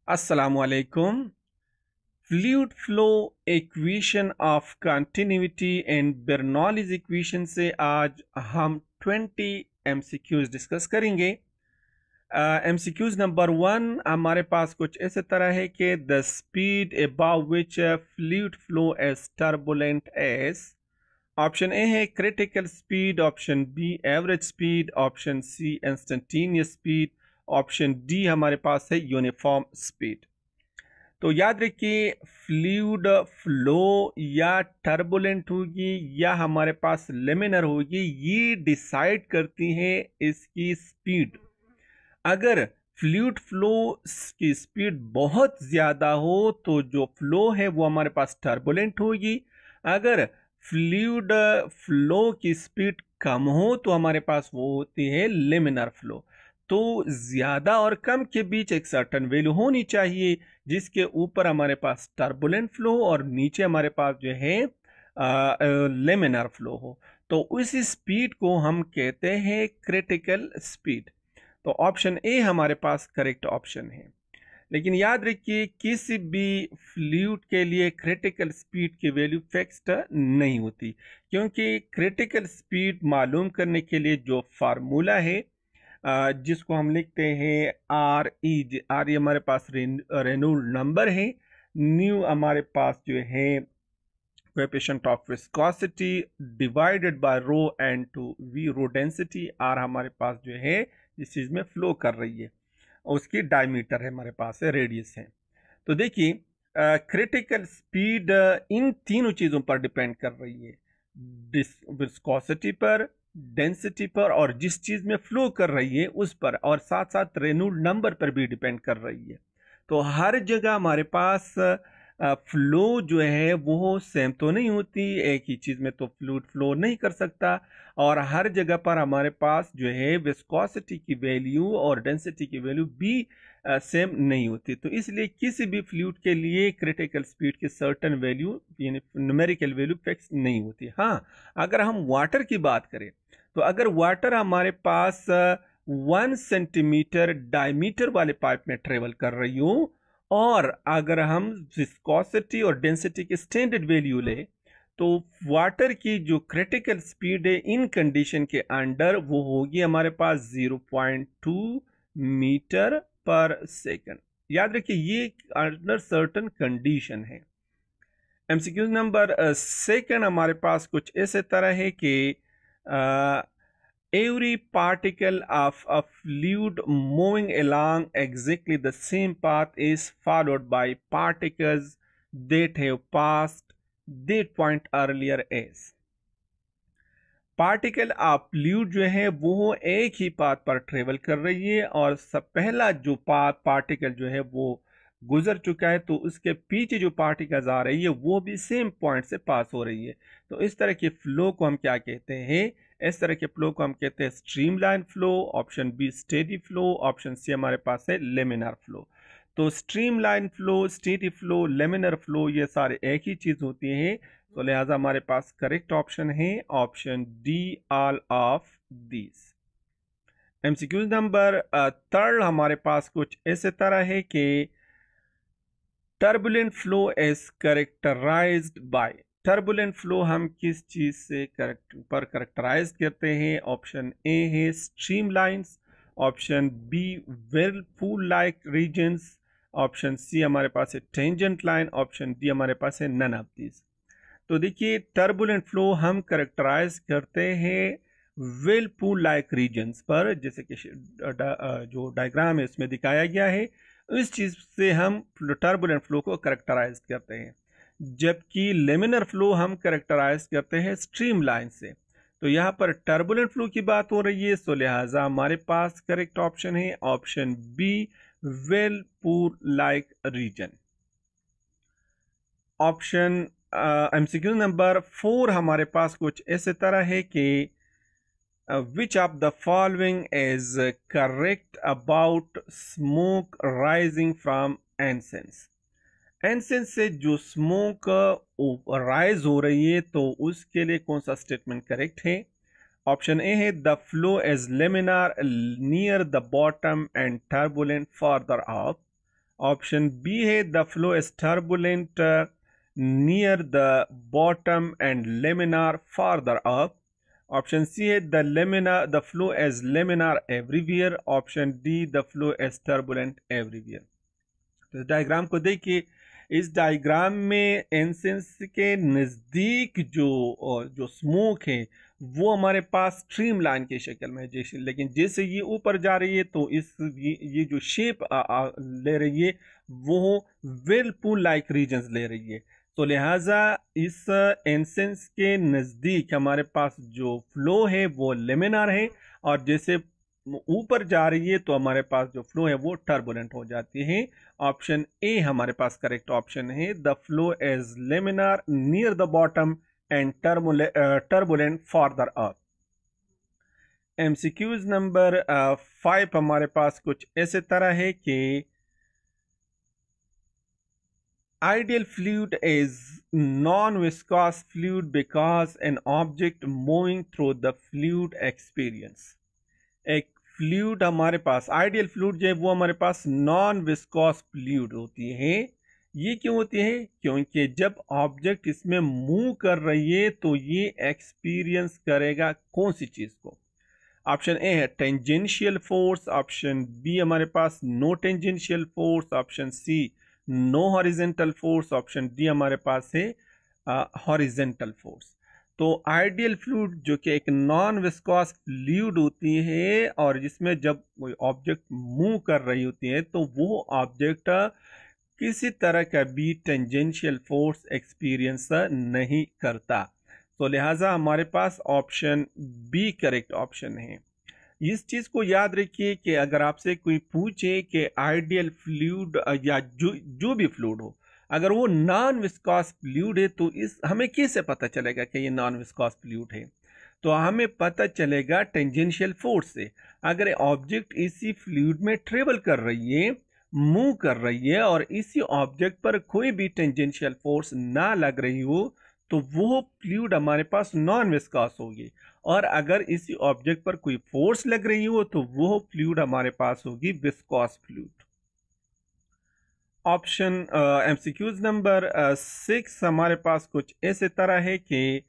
Assalamualaikum. Fluid flow equation of continuity and Bernoulli's equation से आज हम 20 एमसीक्यूज डिस्कस करेंगे। एमसीक्यूज नंबर 1 हमारे पास कुछ ऐसे तरह है कि the speed above which fluid flow as turbulent as. Option A है critical speed, option B average speed, option C instantaneous speed, option D हमारे पास है यूनिफॉर्म स्पीड। तो याद रखिए, फ्लूइड फ्लो या टर्बुलेंट होगी या हमारे पास लेमिनर होगी, ये डिसाइड करती है इसकी स्पीड। अगर फ्लूइड फ्लो की स्पीड बहुत ज़्यादा हो तो जो फ्लो है वो हमारे पास टर्बुलेंट होगी। अगर फ्लूइड फ्लो की स्पीड कम हो तो हमारे पास वो होती है लेमिनर फ्लो। तो ज़्यादा और कम के बीच एक सर्टन वैल्यू होनी चाहिए जिसके ऊपर हमारे पास टर्बुलेंट फ्लो और नीचे हमारे पास जो है लेमिनर फ्लो हो। तो उस स्पीड को हम कहते हैं क्रिटिकल स्पीड। तो ऑप्शन ए हमारे पास करेक्ट ऑप्शन है। लेकिन याद रखिए, किसी भी फ्लूइड के लिए क्रिटिकल स्पीड की वैल्यू फिक्स्ड नहीं होती, क्योंकि क्रिटिकल स्पीड मालूम करने के लिए जो फार्मूला है जिसको हम लिखते हैं आर ये हमारे पास रेनॉल्ड नंबर है। न्यू हमारे पास जो है coefficient of viscosity divided by rho and to we rho density. R हमारे पास जो है जिस चीज में फ्लो कर रही है उसकी डायमीटर है, हमारे पास है रेडियस है। तो देखिए, क्रिटिकल स्पीड इन तीनों चीजों पर डिपेंड कर रही है, विस्कोसिटी पर, डेंसिटी पर और जिस चीज में फ्लो कर रही है उस पर, और साथ साथ रेनॉल्ड नंबर पर भी डिपेंड कर रही है। तो हर जगह हमारे पास फ्लो जो है वो सेम तो नहीं होती, एक ही चीज में तो फ्लूइड फ्लो नहीं कर सकता, और हर जगह पर हमारे पास जो है विस्कोसिटी की वैल्यू और डेंसिटी की वैल्यू भी सेम नहीं होती। तो इसलिए किसी भी फ्लूइड के लिए क्रिटिकल स्पीड की सर्टेन वैल्यू यानी न्यूमेरिकल वैल्यू फिक्स नहीं होती। हाँ, अगर हम वाटर की बात करें तो अगर वाटर हमारे पास 1 सेंटीमीटर डायमीटर वाले पाइप में ट्रेवल कर रही हो और अगर हम विस्कोसिटी और डेंसिटी की स्टैंडर्ड वैल्यू ले तो वाटर की जो क्रिटिकल स्पीड है इन कंडीशन के अंडर वो होगी हमारे पास 0.2 मीटर पर सेकंड। याद रखिए, ये अंडर सर्टन कंडीशन है। एमसीक्यू नंबर सेकंड हमारे पास कुछ ऐसे तरह है कि every particle of a fluid moving along exactly the same path is followed by particles that have passed that point earlier as। Particle of fluid जो है वो एक ही पाथ पर ट्रेवल कर रही है और सब पहला जो पाथ पार्टिकल जो है वो गुजर चुका है, तो उसके पीछे जो पार्टिकल्स आ रही है वो भी सेम पॉइंट से पास हो रही है। तो इस तरह के फ्लो को हम क्या कहते हैं? इस तरह के फ्लो को हम कहते हैं streamline flow. Option B steady flow, option C हमारे पास है लेमिनर फ्लो। तो streamline flow, steady flow, laminar flow ये सारे एक ही चीज होती है। तो लिहाजा हमारे पास करेक्ट ऑप्शन है option D, all of these. MCQ number third हमारे पास कुछ ऐसे तरह है कि turbulent flow is characterized by. Turbulent flow हम किस चीज से करेक्टराइज करते हैं? ऑप्शन ए है streamlines, option B whirlpool like regions, option C हमारे पास है टेंजेंट लाइन, ऑप्शन डी हमारे पास है नन ऑफ दीज। तो देखिए, टर्बुलेंट फ्लो हम करेक्टराइज करते हैं व्हर्लपूल लाइक रीजन्स पर, जैसे कि जो डायग्राम है उसमें दिखाया गया है, इस चीज से हम टर्बुलेंट फ्लो को करेक्टराइज करते हैं। जबकि लेमिनर फ्लो हम करेक्टराइज करते हैं स्ट्रीम लाइन से। तो यहाँ पर टर्बुलेंट फ्लो की बात हो रही है, सो लिहाजा हमारे पास करेक्ट ऑप्शन है option B whirlpool like region. Option MCQ number 4 हमारे पास कुछ ऐसे तरह है कि which of the following is correct about smoke rising from incense. Incense से जो स्मोक राइज हो रही है तो उसके लिए कौन सा स्टेटमेंट करेक्ट है? ऑप्शन ए है the flow is laminar near the bottom and turbulent further up, option B है the flow is turbulent near the bottom and laminar farther up. Option C है the flow is laminar everywhere. Option D the flow is turbulent everywhere. तो इस diagram को देखिए, इस diagram में essence के नज़दीक जो स्मोक है वो हमारे पास स्ट्रीम लाइन की शक्ल में है, जैसे लेकिन जैसे ये ऊपर जा रही है तो ये जो शेप ले रही है वो व्हिर्लपूल लाइक रीजन्स ले रही है। तो लिहाजा इस एसेंस के नज़दीक हमारे पास जो फ्लो है वो लेमिनार है, और जैसे ऊपर जा रही है तो हमारे पास जो फ्लो है वो टर्बुलेंट हो जाती है। ऑप्शन ए हमारे पास करेक्ट ऑप्शन है, the flow is laminar near the bottom and turbulent further up. MCQs number 5 हमारे पास कुछ ऐसे तरह है कि ideal fluid is non-viscous fluid because an object moving through the fluid experience। एक फ्लूइड हमारे पास आइडियल फ्लूइड जो है वो हमारे पास नॉन विस्कॉस फ्लूइड होती है। ये क्यों होती है? क्योंकि जब ऑब्जेक्ट इसमें मूव कर रही है तो ये एक्सपीरियंस करेगा कौन सी चीज को? ऑप्शन ए है टेंजेंशियल फोर्स, ऑप्शन बी हमारे पास no tangential force, option C no horizontal force, option D हमारे पास है हॉरिजेंटल फोर्स। तो आइडियल फ्लूइड जो कि एक नॉन विस्कॉस फ्लूइड होती है और जिसमें जब कोई ऑब्जेक्ट मूव कर रही होती है तो वो ऑब्जेक्ट किसी तरह का भी टेंजेंशियल फोर्स एक्सपीरियंस नहीं करता। तो लिहाजा हमारे पास ऑप्शन बी करेक्ट ऑप्शन है। इस चीज को याद रखिए कि अगर आपसे कोई पूछे कि आइडियल फ्लूइड या जो भी फ्लूइड हो, अगर वो नॉन विस्कॉस फ्लूइड है तो इस हमें कैसे पता चलेगा कि ये नॉन विस्कॉस फ्लूइड है? तो हमें पता चलेगा टेंजेंशियल फोर्स से। अगर ऑब्जेक्ट इसी फ्लूइड में ट्रेवल कर रही है, मूव कर रही है, और इसी ऑब्जेक्ट पर कोई भी टेंजेंशियल फोर्स ना लग रही हो तो वो फ्लूइड हमारे पास नॉन विस्कॉस होगी। और अगर इसी ऑब्जेक्ट पर कोई फोर्स लग रही हो तो वो फ्लूइड हमारे पास होगी viscous fluid. Option MCQs number 6 हमारे पास कुछ ऐसे तरह है कि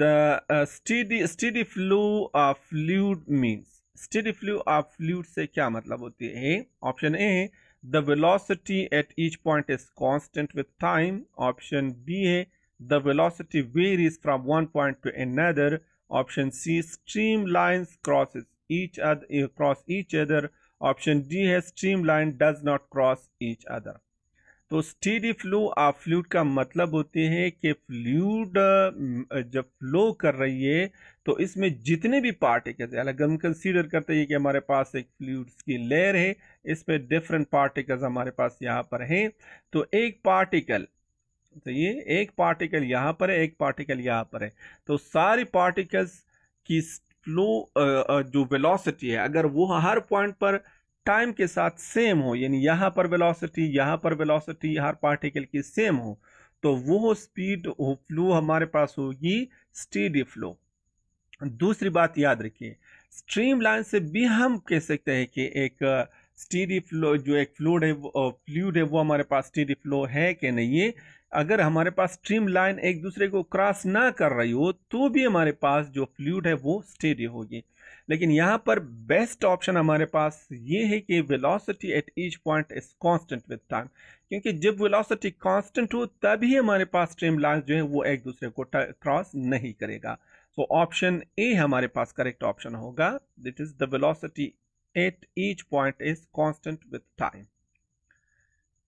the steady flow of fluid means, steady flow of fluid से क्या मतलब होती है? Option A the velocity at each point is constant with time, option B है the velocity varies from one point to another, option C stream lines cross each other, option D है stream line does not cross each other. तो steady flow of fluid का मतलब होते हैं कि fluid जब flow कर रही है तो इसमें जितने भी पार्टिकल्स, अलग हम कंसीडर करते हैं कि हमारे पास एक फ्लूइड की लेयर है, इसमें डिफरेंट पार्टिकल्स हमारे पास यहाँ पर हैं। तो एक पार्टिकल, तो ये एक पार्टिकल यहाँ पर है, एक पार्टिकल यहाँ पर है, तो सारी पार्टिकल्स की फ्लो जो वेलोसिटी है अगर वो हर पॉइंट पर टाइम के साथ सेम हो, यानी यहाँ पर वेलोसिटी हर पार्टिकल की सेम हो, तो वो स्पीड फ्लो हमारे पास होगी स्टेडी फ्लो। दूसरी बात याद रखिए, स्ट्रीम लाइन से भी हम कह सकते हैं कि एक स्टेडी फ्लो जो एक फ्लूइड है वो हमारे पास स्टेडी फ्लो है कि नहीं है। अगर हमारे पास स्ट्रीम लाइन एक दूसरे को क्रॉस ना कर रही हो तो भी हमारे पास जो फ्लूइड है वो स्टेडी होगी। लेकिन यहाँ पर बेस्ट ऑप्शन हमारे पास ये है कि velocity at each point is constant with time, क्योंकि जब वेलोसिटी कांस्टेंट हो तभी हमारे पास स्ट्रीम लाइन जो है वो एक दूसरे को क्रॉस नहीं करेगा। तो ऑप्शन ए हमारे पास करेक्ट ऑप्शन होगा, that is the velocity at each point is constant with time.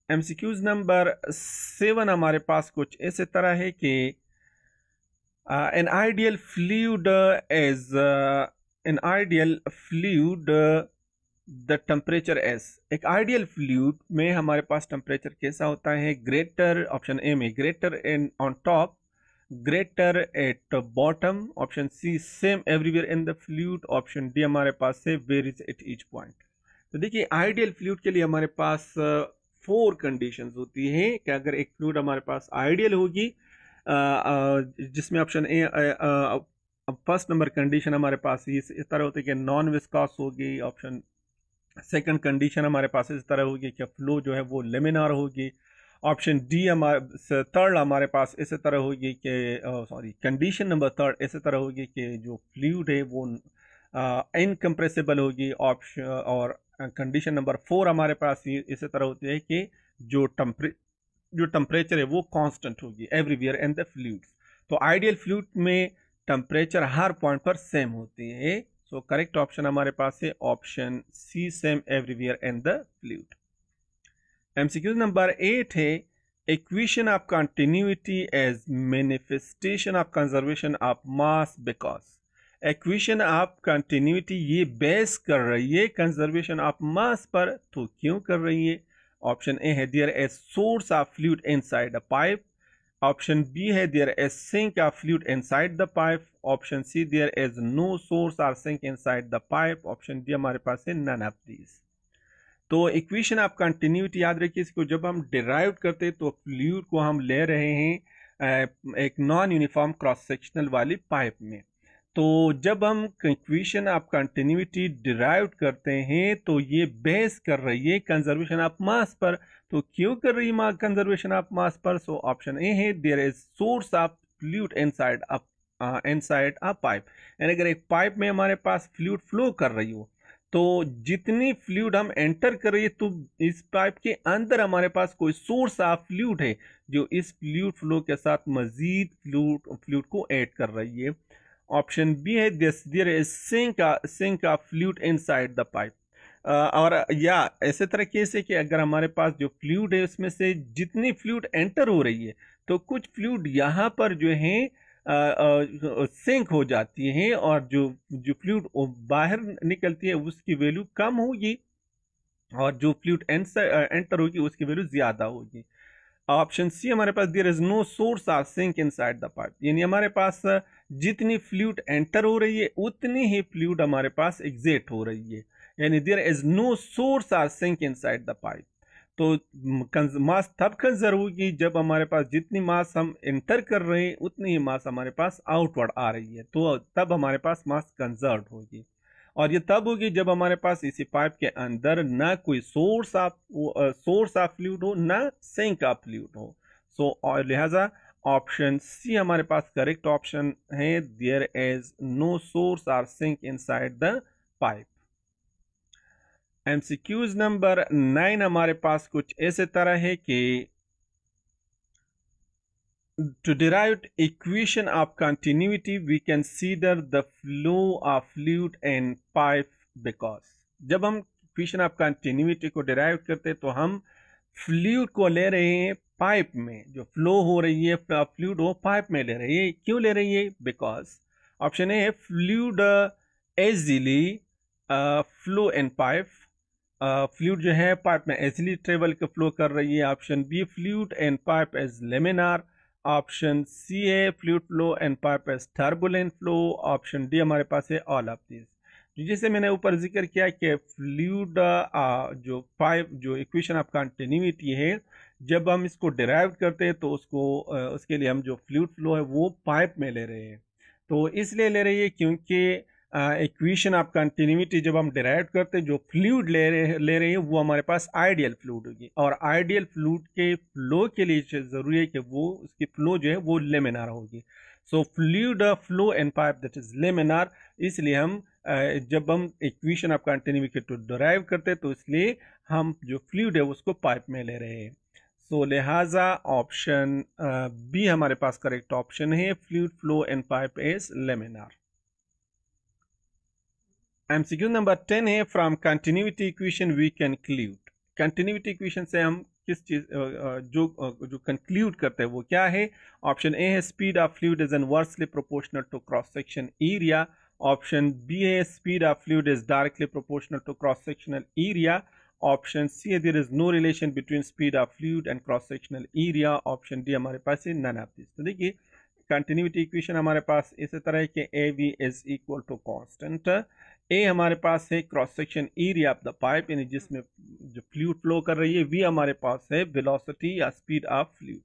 MCQs number 7 हमारे पास कुछ ऐसे तरह है कि an ideal fluid is an ideal fluid the temperature S. एक आइडियल फ्लूइड में हमारे पास टेम्परेचर कैसा होता है? ग्रेटर, ऑप्शन ए में greater in on top, greater at bottom, option C same everywhere in the fluid, option D हमारे पास से वेरीज एट ईच पॉइंट। तो देखिए आइडियल फ्लूइड के लिए हमारे पास 4 कंडीशंस होती हैं कि अगर एक फ्लूइड हमारे पास आइडियल होगी, जिसमें option A first number condition हमारे पास इस तरह होती है कि नॉन विस्कॉस होगी, ऑप्शन सेकंड कंडीशन हमारे पास इस तरह होगी कि फ्लो जो है वो लेमिनार होगी। ऑप्शन डी हमारे थर्ड हमारे पास इस तरह होगी कि सॉरी कंडीशन नंबर थर्ड इस तरह होगी कि जो फ्लूइड है वो इनकम्प्रेसिबल होगी। ऑप्शन और कंडीशन नंबर फोर हमारे पास इस तरह होती है कि जो टेम्परेचर है वो कांस्टेंट होगी एवरीवेयर इन द फ्लूइड्स। तो आइडियल फ्लूइड में टेम्परेचर हर पॉइंट पर सेम होती है। सो करेक्ट ऑप्शन हमारे पास है option C, same everywhere in the fluid. MCQ number 8 है equation of continuity as manifestation of conservation of mass because. Equation of continuity ये बेस कर रही है कंजर्वेशन ऑफ मास पर, तो क्यों कर रही है? ऑप्शन ए है there is source of fluid inside a pipe. Option B है there is sink of fluid inside the pipe. Option C there is no source और sink inside the pipe. Option D हमारे पास है none of these. तो equation of continuity याद रखिए, इसको जब हम डिराइव करते तो फ्लूइड को हम ले रहे हैं एक नॉन यूनिफॉर्म क्रॉस सेक्शनल वाली पाइप में। तो जब हम इक्वेशन ऑफ कंटिन्यूटी डिराइव करते हैं तो ये बेस कर रही है कंजर्वेशन ऑफ मास पर। तो क्यों कर रही है कंजर्वेशन ऑफ मास पर? सो ऑप्शन ए है there is source of fluid inside a pipe. यानी अगर एक पाइप में हमारे पास फ्लूइड फ्लो कर रही हो तो जितनी फ्लूइड हम एंटर कर रही है तो इस पाइप के अंदर हमारे पास कोई सोर्स ऑफ फ्लूइड है जो इस फ्लूइड फ्लो के साथ मजीद फ्लूइड को ऐड कर रही है। ऑप्शन बी है there is sink of fluid inside the pipe. और या ऐसे तरह केस है कि अगर हमारे पास जो फ्लूइड है उसमें से जितनी फ्लूइड एंटर हो रही है तो कुछ फ्लूइड यहाँ पर जो है सिंक हो जाती है और जो जो फ्लूइड बाहर निकलती है उसकी वैल्यू कम होगी और जो फ्लूइड एंटर होगी उसकी वैल्यू ज्यादा होगी। ऑप्शन सी हमारे पास there is no source of sink inside the pipe, यानी हमारे पास जितनी फ्लूइड एंटर हो रही है उतनी ही फ्लूइड हमारे पास एग्जिट हो रही है, यानी there is no source of sink inside the pipe. तो मास तब कंजर्व होगी जब हमारे पास जितनी मास हम इंटर कर रहे हैं उतनी ही मास हमारे पास आउटवर्ड आ रही है, तो तब हमारे पास मास कंजर्व होगी। और ये तब होगी जब हमारे पास इसी पाइप के अंदर ना कोई सोर्स ऑफ फ्लूइड हो ना सिंक ऑफ फ्लूइड हो। सो और लिहाजा ऑप्शन सी हमारे पास करेक्ट ऑप्शन है, देयर इज नो सोर्स और sink inside the pipe. MCQs number 9 हमारे पास कुछ ऐसे तरह है कि to derive equation of continuity we consider the flow of fluid and pipe because। जब हम इक्वेशन ऑफ कंटिन्यूटी को डिराइव करते तो हम फ्लूइड को ले रहे हैं पाइप में, जो फ्लो हो रही है फ्लूइड वो पाइप में ले रही है। क्यों ले रही है? बिकॉज ऑप्शन ए है fluid easily flow in pipe, fluid जो है पाइप में इजीली ट्रेवल के फ्लो कर रही है। Option B fluid in pipe is laminar. Option C है fluid flow and pipe is turbulent flow. Option D हमारे पास है ऑल ऑफ दिस। जैसे मैंने ऊपर जिक्र किया कि फ्लूइड जो पाइप जो इक्वेशन ऑफ कंटिन्यूटी है जब हम इसको डिराइव करते हैं तो उसके लिए हम जो फ्लूइड फ्लो है वो पाइप में ले रहे हैं। तो इसलिए ले रही है क्योंकि इक्वेशन ऑफ कंटिन्यूटी जब हम डिराइव करते हैं जो फ्लूइड ले रहे हैं वो हमारे पास आइडियल फ्लूइड होगी, और आइडियल फ्लूइड के फ्लो के लिए जरूरी है कि वो उसकी फ्लो जो है वो लेमिनार होगी। So fluid flow in pipe that is laminar. इसलिए हम जब हम इक्वेशन ऑफ कंटिन्यूटी को डिराइव करते हैं तो इसलिए हम जो फ्लूइड है उसको पाइप में ले रहे हैं। सो लिहाजा ऑप्शन बी हमारे पास करेक्ट ऑप्शन है, fluid flow in pipe is laminar. MCQ number 10 है from continuity equation we conclude. Continuity equation से हम किस चीज जो कंक्लूड करते हैं वो क्या है? ऑप्शन ए है speed of fluid is inversely proportional to cross section area. Option B है speed of fluid is directly proportional to cross sectional area. Option C है there is no relation between speed of fluid and cross sectional area. Option D हमारे पास है none of this. तो देखिए continuity equation हमारे पास इसी तरह है कि A V is equal to constant. A हमारे पास है cross section area of the pipe, यानी जिसमें जो फ्लूइड फ्लो कर रही है। वी हमारे पास है वेलोसिटी या स्पीड ऑफ फ्लूइड।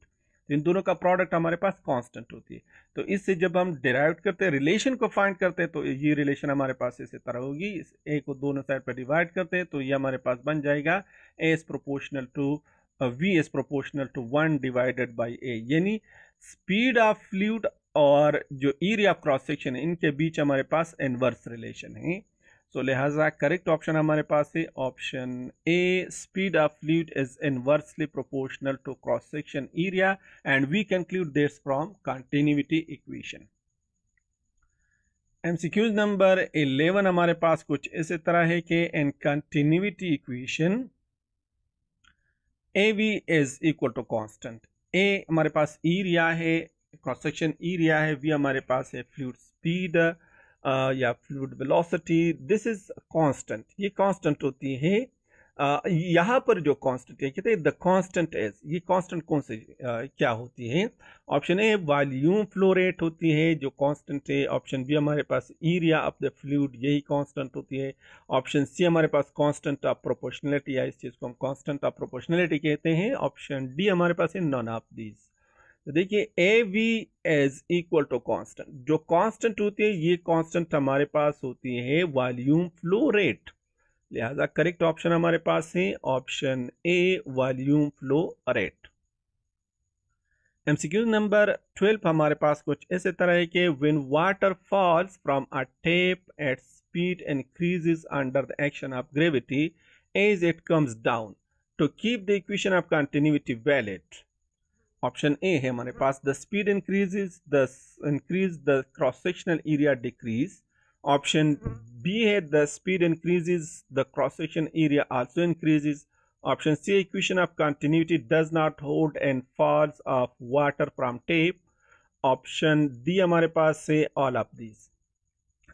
तो इन दोनों का प्रोडक्ट हमारे पास कांस्टेंट होती है। तो इससे जब हम डिराइव करते हैं, रिलेशन को फाइंड करते हैं, तो ये रिलेशन हमारे पास इसी तरह होगी। इस ए को दोनों साइड पर डिवाइड करते हैं तो ये हमारे पास बन जाएगा a is proportional to v is proportional to 1 divided by a, यानी स्पीड ऑफ फ्लूइड और जो एरिया ऑफ क्रॉस सेक्शन है इनके बीच हमारे पास इनवर्स रिलेशन है। सो लिहाजा करेक्ट ऑप्शन हमारे पास है option A, speed of fluid is inversely proportional to cross section area and V conclude this from continuity equation. MCQs number 11 हमारे पास कुछ इसी तरह है कि in continuity equation A we is equal to constant. A हमारे पास area है, क्रॉस सेक्शन एरिया है, वी हमारे पास है फ्लूइड स्पीड या fluid velocity, this is constant, ये कांस्टेंट होती है। यहाँ पर जो कांस्टेंट है कहते हैं द कांस्टेंट इज, ये कांस्टेंट कौन से क्या होती है? Option A volume flow rate होती है जो कांस्टेंट है, ऑप्शन बी हमारे पास एरिया ऑफ द फ्लूइड, यही कांस्टेंट होती है, ऑप्शन सी हमारे पास कांस्टेंट ऑफ प्रोपोर्शनलिटी, या इस चीज़ को हम कांस्टेंट ऑफ प्रोपोर्शनलिटी कहते हैं, ऑप्शन डी हमारे पास है नॉन ऑफ दीज। तो देखिए A we is equal to constant, जो कांस्टेंट होती है ये कांस्टेंट हमारे पास होती है वॉल्यूम फ्लो रेट, लिहाजा करेक्ट ऑप्शन हमारे पास है option A volume flow rate. MCQ number 12 हमारे पास कुछ ऐसे तरह है कि when water falls from a tap at speed increases under the action of gravity as it comes down to keep the equation of continuity valid. Option A है हमारे पास the speed increase the cross sectional area decrease, option B है the speed increases the cross section area also increases, option C equation of continuity does not hold and falls of water from tap, option D हमारे पास से all of these.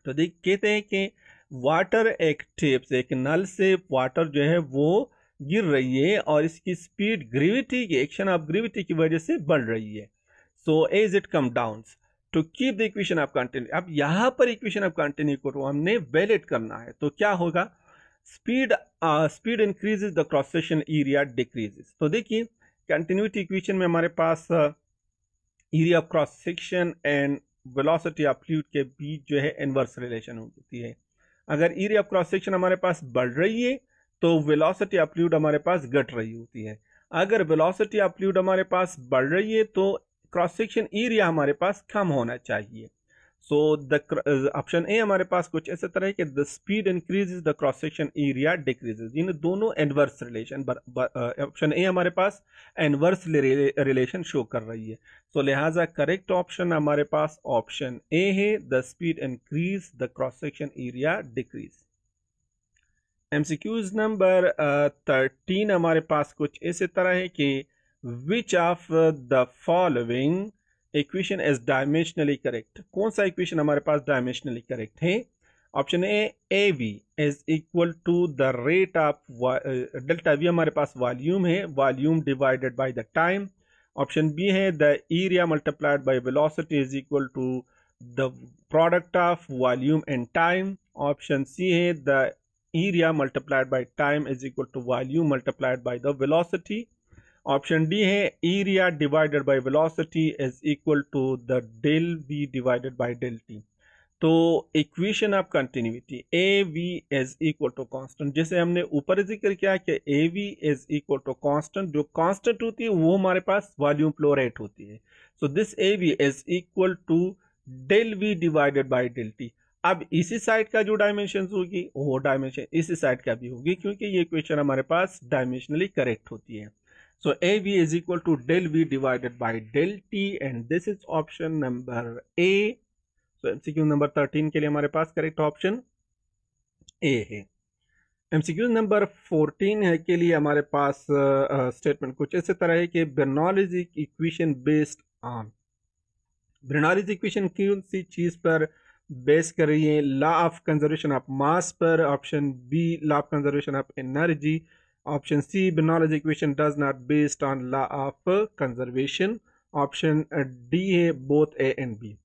तो देख कहते हैं कि water एक टेप से, एक नल से वाटर जो है वो गिर रही है और इसकी स्पीड ग्रेविटी की, एक्शन ऑफ ग्रेविटी की वजह से बढ़ रही है। So as it come down to keep the equation of continue, अब यहां पर इक्वेशन ऑफ कंटिन्यू को हमने वैलिड करना है तो क्या होगा, speed increases the cross section area decreases. तो देखिए कंटिन्यूटी इक्वेशन में हमारे पास area of cross section and velocity of fluid के बीच जो है इनवर्स रिलेशन होती है। अगर एरिया ऑफ क्रॉस सेक्शन हमारे पास बढ़ रही है तो वेलोसिटी ऑफ फ्लूइड हमारे पास घट रही होती है, अगर वेलोसिटी ऑफ फ्लूइड हमारे पास बढ़ रही है तो क्रॉस सेक्शन एरिया हमारे पास कम होना चाहिए। सो द ऑप्शन ए हमारे पास कुछ ऐसे तरह है कि the speed increases the cross section area decreases, इन दोनों इनवर्स रिलेशन, ऑप्शन ए हमारे पास इनवर्स रिलेशन शो कर रही है। सो लिहाजा करेक्ट ऑप्शन हमारे पास ऑप्शन ए है the speed increase the cross section area decrease. MCQs number 13 हमारे पास कुछ इसी तरह है कि which of the following equation is dimensionally correct, कौन सा इक्वेशन हमारे पास डायमेंशनली करेक्ट है? Option A we is equal to the rate of delta V हमारे पास वॉल्यूम है, volume divided by the time, option B है the area multiplied by velocity is equal to the product of volume and time, option C है the area multiplied by time is equal to volume multiplied by the velocity, option D है area divided by velocity is equal to the del v divided by del t। तो equation of continuity A we is equal to constant, जैसे हमने ऊपर जिक्र किया कि A V is equal to constant, जो constant होती है वो हमारे पास वॉल्यूम फ्लो रेट होती है। So this A we is equal to del V divided by del T. अब इसी साइड का जो डायमेंशन होगी वो डायमेंशन इसी साइड का भी होगी, क्योंकि ये इक्वेशन हमारे पास डायमेंशनली करेक्ट होती है। So A we is equal to del V divided by del T and this is option number A. So MCQ number 13 के लिए हमारे पास करेक्ट ऑप्शन ए है। एमसीक्यू नंबर 14 है के लिए हमारे पास स्टेटमेंट कुछ इसी तरह है कि Bernoulli's equation based on, Bernoulli's equation कौन सी चीज पर बेस कर रही है? Law of conservation of mass पर, option B law of conservation of energy, option C Bernoulli's equation does not based on law of conservation, option D है बोथ ए एंड बी।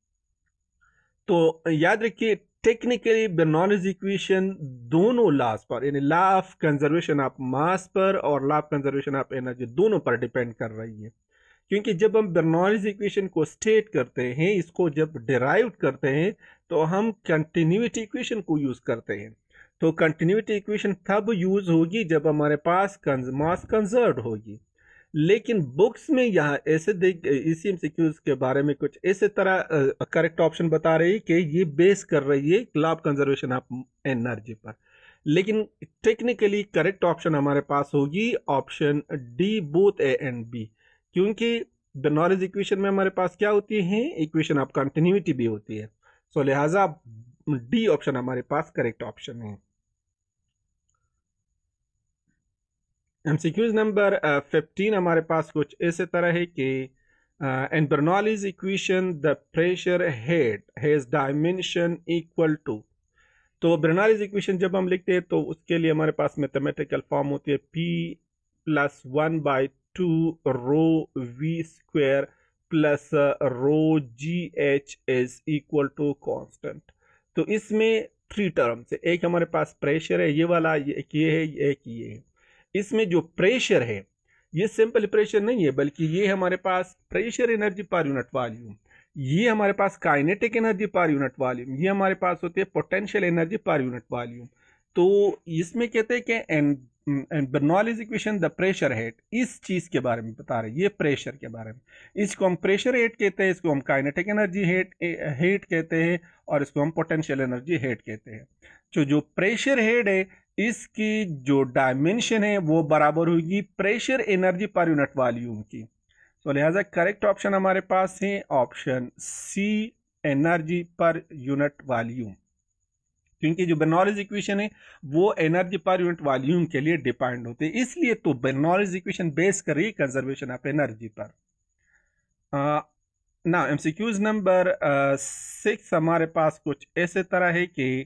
तो याद रखिए टेक्निकली बर्नौलीज इक्वेशन दोनों laws पर, यानी law of conservation of mass पर और law of conservation of energy दोनों पर डिपेंड कर रही है। क्योंकि जब हम बर्नौलीज इक्वेशन को स्टेट करते हैं, इसको जब डिराइव करते हैं, तो हम कंटिन्यूटी इक्वेशन को यूज करते हैं। तो कंटिन्यूटी इक्वेशन तब यूज होगी जब हमारे पास मास कंजर्व होगी। लेकिन बुक्स में यहाँ ऐसे देख इसी एमसीक्यूज के बारे में कुछ ऐसे तरह करेक्ट ऑप्शन बता रही है कि ये बेस कर रही है लॉ कंजर्वेशन ऑफ एनर्जी पर। लेकिन टेक्निकली करेक्ट ऑप्शन हमारे पास होगी option D, both A and B. क्योंकि बर्नौलीज इक्वेशन में हमारे पास क्या होती है, इक्वेशन ऑफ कंटिन्यूटी भी होती है। सो लिहाजा डी ऑप्शन हमारे पास करेक्ट ऑप्शन है। एमसीक्यूज नंबर 15 हमारे पास कुछ ऐसे तरह है कि in Bernoulli's equation the pressure head has dimension equal to. तो बर्नौलीज इक्वेशन जब हम लिखते हैं तो उसके लिए हमारे पास मैथमेटिकल फॉर्म होती है P plus 1/2 rho V square plus rho G H is equal to constant. तो इसमें थ्री टर्म्स है, एक हमारे पास प्रेशर है ये वाला, एक ये है, एक ये है। इसमें जो प्रेशर है ये सिंपल प्रेशर नहीं है, बल्कि ये हमारे पास प्रेशर एनर्जी पर यूनिट वॉल्यूम, ये हमारे पास काइनेटिक एनर्जी पर यूनिट वॉल्यूम, ये हमारे पास होती है पोटेंशियल एनर्जी पर यूनिट वॉल्यूम। तो इसमें कहते हैं कि and Bernoulli's equation the pressure head इस चीज के बारे में बता रहे हैं, ये प्रेशर के बारे में। इसको हम प्रेशर हेड कहते हैं, इसको हम काइनेटिक एनर्जी हेड कहते हैं, और इसको हम पोटेंशियल एनर्जी हेड कहते हैं। जो प्रेशर हेड है इसकी जो डायमेंशन है वो बराबर होगी प्रेशर एनर्जी पर यूनिट वॉल्यूम की। तो लिहाजा करेक्ट ऑप्शन हमारे पास है ऑप्शन सी, एनर्जी पर यूनिट वॉल्यूम। क्योंकि जो बर्नौलीज इक्वेशन है वो एनर्जी पर यूनिट वॉल्यूम के लिए डिपेंड होते हैं, इसलिए तो बर्नौलीज इक्वेशन बेस कर रही है कंजर्वेशन ऑफ एनर्जी पर। ना एमसीक्यूज नंबर 6 हमारे पास कुछ ऐसे तरह है कि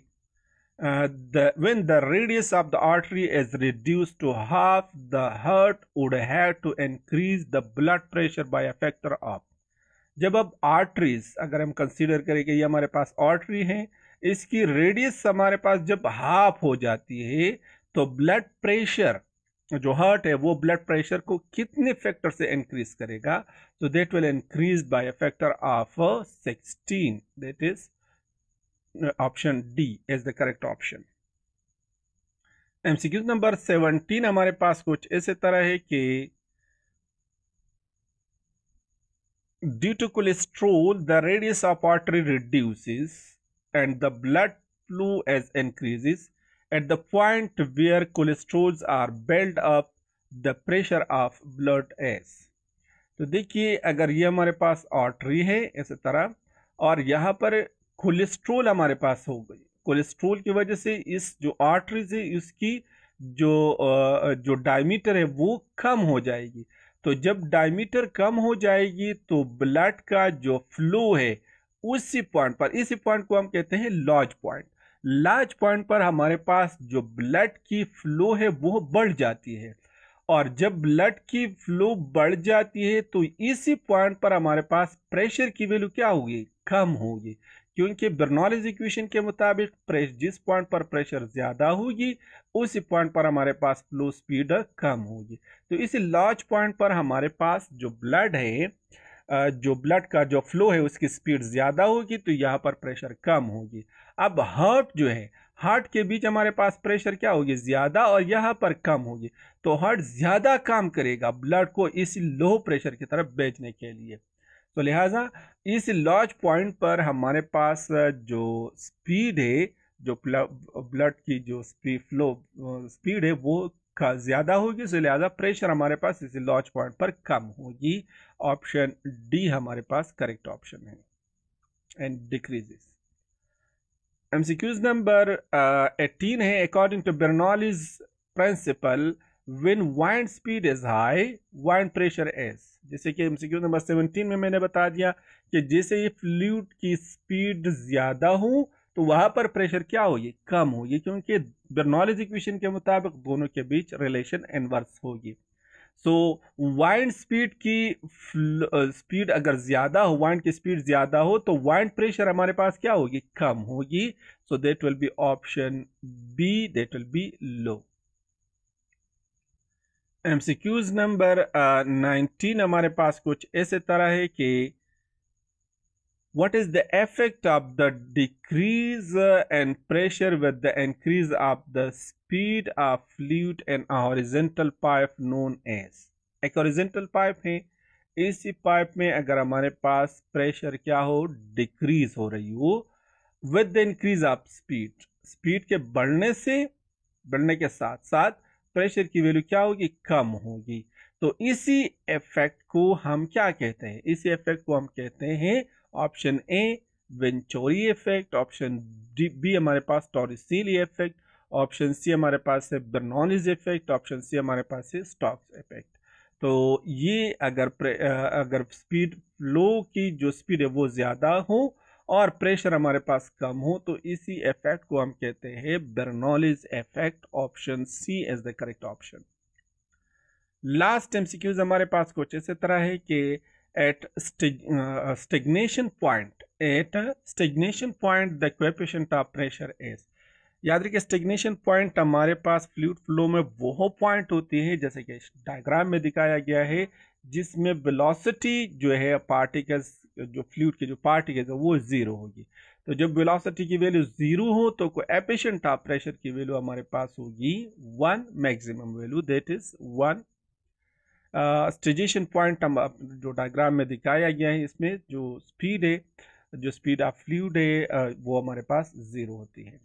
when the radius of the artery is reduced to half, the heart would have to increase the blood pressure by a factor of। जब अब आर्टरीज अगर हम कंसीडर करें कि ये हमारे पास आर्टरी है, इसकी रेडियस हमारे पास जब हाफ हो जाती है तो ब्लड प्रेशर जो हार्ट है वो ब्लड प्रेशर को कितने फैक्टर से इंक्रीज करेगा, तो that will increase by a factor of 16। That is option D is the correct option. MCQ number 17 हमारे पास कुछ ऐसे तरह है कि due to cholesterol the radius of artery reduces and the blood flow as increases at the point where cholesterols are build up the pressure of blood as. तो देखिए अगर ये हमारे पास आर्टरी है इस तरह, और यहाँ पर कोलेस्ट्रोल हमारे पास हो गई, कोलेस्ट्रोल की वजह से इस जो आर्टरी से इसकी जो डायमीटर है वो कम हो जाएगी। तो जब डायमीटर कम हो जाएगी तो ब्लड का जो फ्लो है उसी पॉइंट पर, इसी पॉइंट को हम कहते हैं लॉज पॉइंट। लॉज पॉइंट पर हमारे पास जो ब्लड की फ्लो है वो बढ़ जाती है, और जब ब्लड की फ्लो बढ़ जाती है तो इसी पॉइंट पर हमारे पास प्रेशर की वैल्यू क्या होगी, कम होगी। क्योंकि बर्नौलीज इक्वेशन के मुताबिक जिस पॉइंट पर प्रेशर ज्यादा होगी उसी पॉइंट पर हमारे पास फ्लो स्पीड कम होगी। तो इसी लॉज पॉइंट पर हमारे पास जो ब्लड है, जो ब्लड का जो फ्लो है उसकी स्पीड ज्यादा होगी, तो यहाँ पर प्रेशर कम होगी। अब हार्ट जो है, हार्ट के बीच हमारे पास प्रेशर क्या होगी, ज्यादा, और यहाँ पर कम होगी। तो हार्ट ज्यादा काम करेगा ब्लड को इस लो प्रेशर की तरफ भेजने के लिए। तो लिहाजा इस लॉज पॉइंट पर हमारे पास जो स्पीड है, जो ब्लड की जो फ्लो स्पीड है वो ज्यादा होगी, तो लिहाजा प्रेशर हमारे पास इस लॉज पॉइंट पर कम होगी। ऑप्शन डी हमारे पास करेक्ट ऑप्शन है, एंड डिक्रीजेस। एमसीक्यूज नंबर 18 है according to Bernoulli's principle when wind speed is high wind pressure is। जैसे कि एमसीक्यू नंबर 17 में मैंने बता दिया कि जैसे ये फ्लूइड की स्पीड ज्यादा हो तो वहां पर प्रेशर क्या होगी, कम होगी, क्योंकि बर्नौलीज इक्वेशन के मुताबिक दोनों के बीच रिलेशन इनवर्स होगी। सो वाइंड स्पीड की स्पीड अगर ज्यादा हो, वाइंड की स्पीड ज्यादा हो तो वाइंड प्रेशर हमारे पास क्या होगी, कम होगी। So that will be option B, that will be low. MCQs number 19 हमारे पास कुछ ऐसे तरह है कि what is the effect of the decrease in pressure with the increase of the speed of fluid in a horizontal pipe known as। एक horizontal pipe है, इसी पाइप में अगर हमारे पास प्रेशर क्या हो, डिक्रीज हो रही हो with the increase of speed, speed के बढ़ने के साथ साथ प्रेशर की वैल्यू क्या होगी, कम होगी। तो इसी इफेक्ट को हम क्या कहते हैं, इसी इफेक्ट को हम कहते हैं option A venturi effect, option B हमारे पास टॉरिसेली इफेक्ट, ऑप्शन सी हमारे पास है बर्नौलीज इफेक्ट, ऑप्शन सी हमारे पास है स्टोक्स इफेक्ट। तो ये अगर स्पीड फ्लो की जो स्पीड है वो ज़्यादा हो और प्रेशर हमारे पास कम हो तो इसी इफेक्ट को हम कहते हैं Bernoulli's effect. Option C is the correct option. Last MCQs हमारे पास कुछ इस तरह है कि at stagnation point the coefficient of pressure is. याद रखिए स्टेग्नेशन पॉइंट हमारे पास फ्लूइड फ्लो में वो पॉइंट होती है जैसे कि डायग्राम में दिखाया गया है जिसमें वेलोसिटी जो है पार्टिकल्स, जो फ्लूइड के जो पार्टिकल्स है वो जीरो होगी। तो जब वेलोसिटी की वैल्यू जीरो हो तो कोएफिशिएंट ऑफ प्रेशर की वैल्यू हमारे पास होगी 1, maximum value that is 1। Stagnation point हम जो डायग्राम में दिखाया गया है इसमें जो स्पीड है, जो स्पीड ऑफ फ्लूइड है वो हमारे पास जीरो होती है।